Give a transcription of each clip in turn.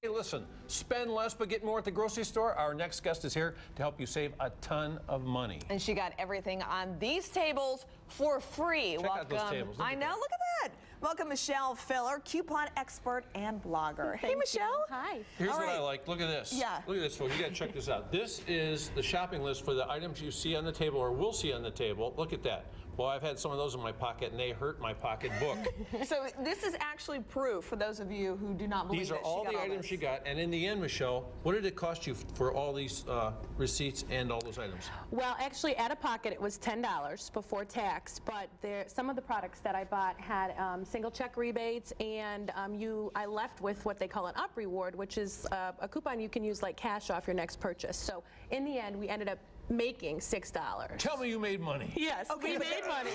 Hey, listen, spend less but get more at the grocery store. Our next guest is here to help you save a ton of money. And she got everything on these tables for free. Check out those tables. I know, look at that. Welcome, Michelle Filler, coupon expert and blogger. Hey, Thank Michelle. you. Hi. Here's what I like. Look at this. Yeah. Look at this, folks. You got to check this out. This is the shopping list for the items you see on the table or will see on the table. Look at that. Well, I've had some of those in my pocket, and they hurt my pocketbook. So this is actually proof for those of you who do not believe These are all the items she got, and in the end, Michelle, what did it cost you for all these receipts and all those items? Well, actually, out of pocket, it was $10 before tax, but some of the products that I bought had single check rebates, and I left with what they call an up reward, which is a coupon you can use like cash off your next purchase. So in the end, we ended up making $6. Tell me you made money. Yes, Okay, we made money.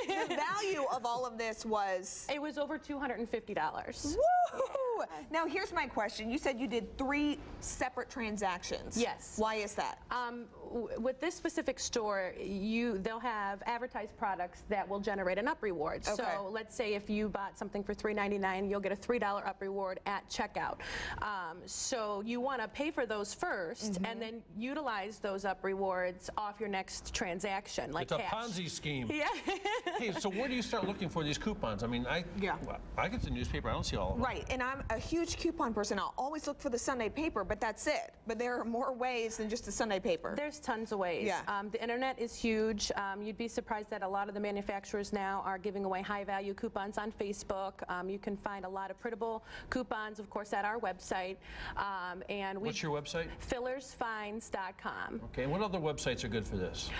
The value of all of this was? It was over $250. Woo! Now here's my question. You said you did 3 separate transactions. Yes. Why is that? With this specific store, they'll have advertised products that will generate an up reward. Okay. So let's say if you bought something for $3.99, you'll get a $3 up reward at checkout. So you want to pay for those first, and then utilize those up rewards off your next transaction, like It's cash. a Ponzi scheme. Yeah. Hey, so where do you start looking for these coupons? I mean, I get the newspaper. I don't see all of them. Right, and I'm a huge coupon person. I'll always look for the Sunday paper, but that's it. But there are more ways than just the Sunday paper. There's tons of ways. Yeah. The internet is huge. You'd be surprised that a lot of the manufacturers now are giving away high-value coupons on Facebook. You can find a lot of printable coupons, of course, at our website. What's your website? Fillersfinds.com. Okay, and what other websites are good for this?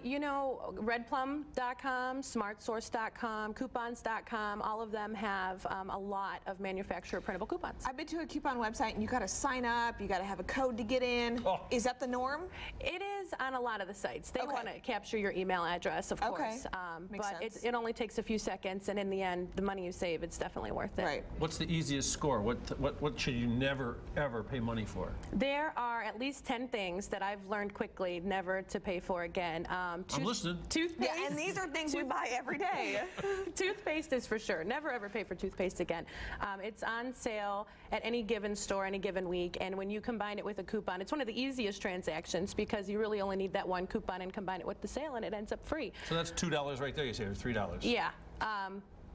You know, redplum.com, smartsource.com, coupons.com, all of them have a lot of manufacturer printable coupons. I've been to a coupon website and you got to sign up, you got to have a code to get in. Oh. Is that the norm? It is on a lot of the sites. They want to capture your email address, of course. Makes sense. It only takes a few seconds, and in the end, the money you save, it's definitely worth it. Right. What's the easiest score? What should you never, ever pay money for? There are at least 10 things that I've learned quickly never to pay for again. I'm listening. Toothpaste. Yeah, and these are things we buy every day. Toothpaste is for sure. Never ever pay for toothpaste again. It's on sale at any given store, any given week, and when you combine it with a coupon, it's one of the easiest transactions because you really only need that one coupon and combine it with the sale, and it ends up free. So that's $2 right there, you say, or $3? Yeah.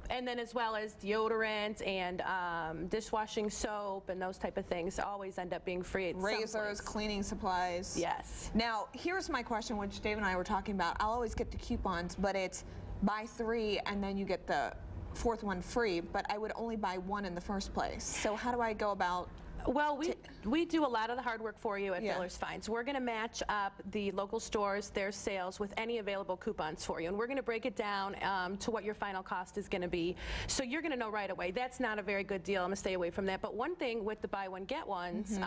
And then as well as deodorant and dishwashing soap and those type of things always end up being free at Razors, someplace. cleaning supplies. Yes. Now, here's my question, which Dave and I were talking about. I'll always get the coupons, but it's buy 3 and then you get the 4th one free, but I would only buy 1 in the first place. So how do I go about? Well, we do a lot of the hard work for you at Fillers Finds. We're going to match up the local stores, their sales, with any available coupons for you. And we're going to break it down to what your final cost is going to be. So you're going to know right away. That's not a very good deal. I'm going to stay away from that. But one thing with the buy one, get ones,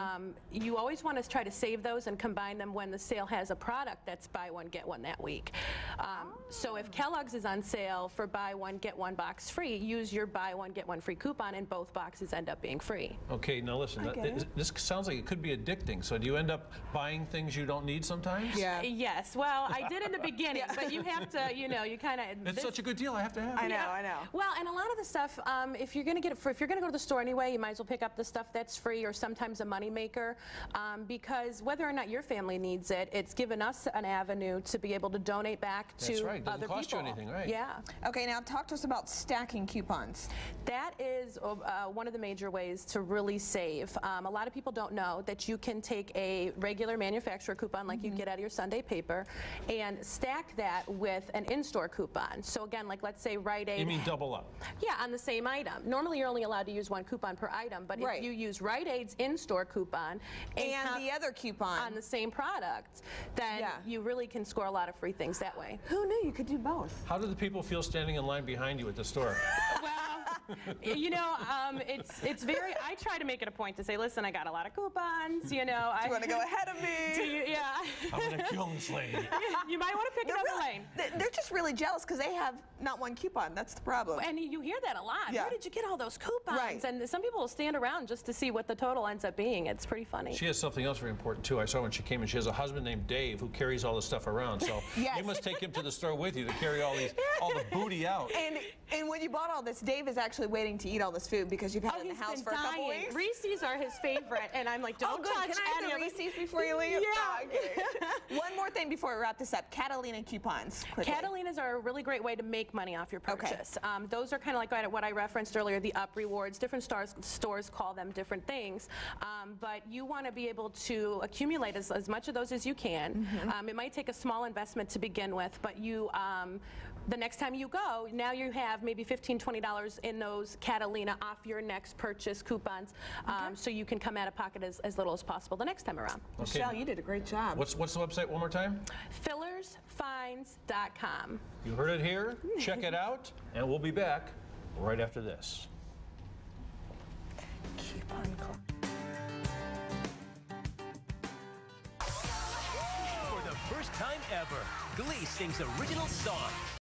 you always want to try to save those and combine them when the sale has a product that's buy one, get one that week. So if Kellogg's is on sale for buy one, get one box free, use your buy one, get one free coupon, and both boxes end up being free. Okay, now listen. This sounds like it could be addicting. So do you end up buying things you don't need sometimes? Yeah. Yes. Well, I did in the beginning, but you have to, you know, you kind of. It's such a good deal. I have to have it. I know. Well, and a lot of the stuff, if you're going to get it if you're going to go to the store anyway, you might as well pick up the stuff that's free or sometimes a moneymaker, because whether or not your family needs it, it's given us an avenue to be able to donate back to That's right. Doesn't other cost people. you anything, right? Yeah. Okay, now talk to us about stacking coupons. That is one of the major ways to really save. A lot of people don't know that you can take a regular manufacturer coupon like you get out of your Sunday paper and stack that with an in-store coupon. So again, like let's say Rite Aid. You mean double up? Yeah, on the same item. Normally you're only allowed to use 1 coupon per item, but if you use Rite Aid's in-store coupon and the other coupon on the same product, then you really can score a lot of free things that way. Who knew you could do both? How do the people feel standing in line behind you at the store? Well, you know, it's very. I try to make it a point to say, listen, I got a lot of coupons. You know, you want to go ahead of me? I'm gonna kill this lady. You might want to pick another lane. They're just really jealous because they have not 1 coupon. That's the problem. And you hear that a lot. Yeah. Where did you get all those coupons? Right. And some people will stand around just to see what the total ends up being. It's pretty funny. She has something else very important too. I saw when she came in. She has a husband named Dave who carries all the stuff around. So you must take him to the store with you to carry all the booty out. And when you bought all this, Dave is actually actually waiting to eat all this food because you've had it in the house for a couple weeks. Reese's are his favorite, and I'm like, don't Good. touch Can I any have of the it. Reese's before you leave? Yeah. Oh, okay. One more thing before we wrap this up. Catalina coupons. Quickly. Catalinas are a really great way to make money off your purchase. Those are kind of like what I referenced earlier, the Up Rewards. Different stores call them different things, but you want to be able to accumulate as much of those as you can. It might take a small investment to begin with, but you, the next time you go, now you have maybe $15, $20 in those Catalina off your next purchase coupons, so you can come out of pocket as little as possible the next time around. Michelle, you did a great job. What's the website one more time? Fillersfinds.com. You heard it here. Check it out, and we'll be back right after this. Coupon code. For the first time ever, Glee sings original song.